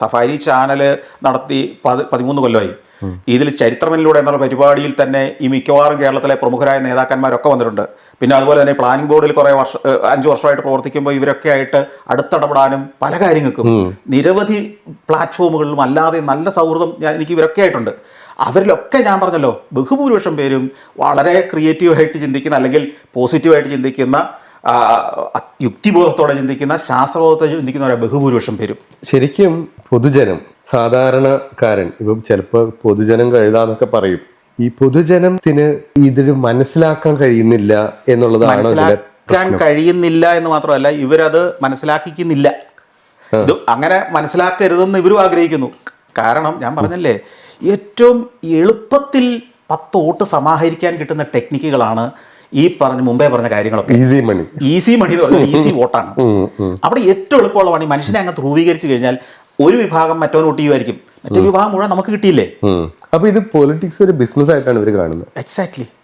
Safari channel നടത്തി 13 കൊല്ലമായി. ഇതിൽ ചരിത്രമിലൂടെ എന്നുള്ള പരിപാടിയിൽ തന്നെ ഈ മിക്കവാറും കേരളത്തിലെ പ്രമുഖരായ നേതാക്കന്മാരൊക്കെ വന്നിട്ടുണ്ട്. പിന്നെ അതുപോലെ തന്നെ പ്ലാനിംഗ് ബോർഡിൽ കുറേ 5 വർഷമായിട്ട് പ്രവർത്തിക്കുമ്പോൾ ഇവരൊക്കെ ആയിട്ട് അടുത്തിടപെടാനും പല കാര്യങ്ങൾക്കും നിരവധി പ്ലാറ്റ്ഫോമുകളിലും അല്ലാതെ നല്ല സൗഹൃദം എനിക്ക് ഇവരൊക്കെ ആയിട്ടുണ്ട്. അവരിലൊക്കെ ഞാൻ പറഞ്ഞല്ലോ, ബഹുഭൂരിപക്ഷം പേരും വളരെ ക്രിയേറ്റീവായിട്ട് ചിന്തിക്കുന്ന, അല്ലെങ്കിൽ പോസിറ്റീവായിട്ട് ചിന്തിക്കുന്ന, യുക്തിബോധത്തോടെ ചിന്തിക്കുന്ന, ശാസ്ത്രബോധത്തോടെ ചിന്തിക്കുന്നവരെ ബഹുഭൂരിപക്ഷം പേരും. ശരിക്കും പൊതുജനം, സാധാരണക്കാരൻ, ഇപ്പം ചിലപ്പോൾ പൊതുജനം കഴുതാന്നൊക്കെ പറയും, ഈ പൊതുജനത്തിന് ഇതിന് മനസ്സിലാക്കാൻ കഴിയുന്നില്ല എന്നുള്ളതാണ്. മനസ്സിലാക്കാൻ കഴിയുന്നില്ല എന്ന് മാത്രമല്ല, ഇവരത് മനസ്സിലാക്കിക്കുന്നില്ല. ഇത് അങ്ങനെ മനസ്സിലാക്കരുതെന്ന് ഇവരും ആഗ്രഹിക്കുന്നു. കാരണം ഞാൻ പറഞ്ഞല്ലേ, ഏറ്റവും എളുപ്പത്തിൽ 10 വോട്ട് സമാഹരിക്കാൻ കിട്ടുന്ന ടെക്നിക്കുകളാണ് ഈ മുമ്പേ പറഞ്ഞ കാര്യങ്ങളൊക്കെ. ഈസി മണി എന്ന് പറഞ്ഞാൽ ഈസി വോട്ടാണ്. അവിടെ ഏറ്റവും എളുപ്പമുള്ള പണി, മനുഷ്യനെ അങ്ങ് ധ്രുവീകരിച്ചു കഴിഞ്ഞാൽ ഒരു വിഭാഗം മറ്റവൻ വോട്ട് ചെയ്യുമായിരിക്കും, മറ്റൊരു വിഭാഗം മുഴുവൻ നമുക്ക് കിട്ടിയില്ലേ. അപ്പൊ ഇത് പൊളിറ്റിക്സ് ഒരു ബിസിനസ് ആയിട്ടാണ് ഇവർ കാണുന്നത്. എക്സാക്ട്ലി.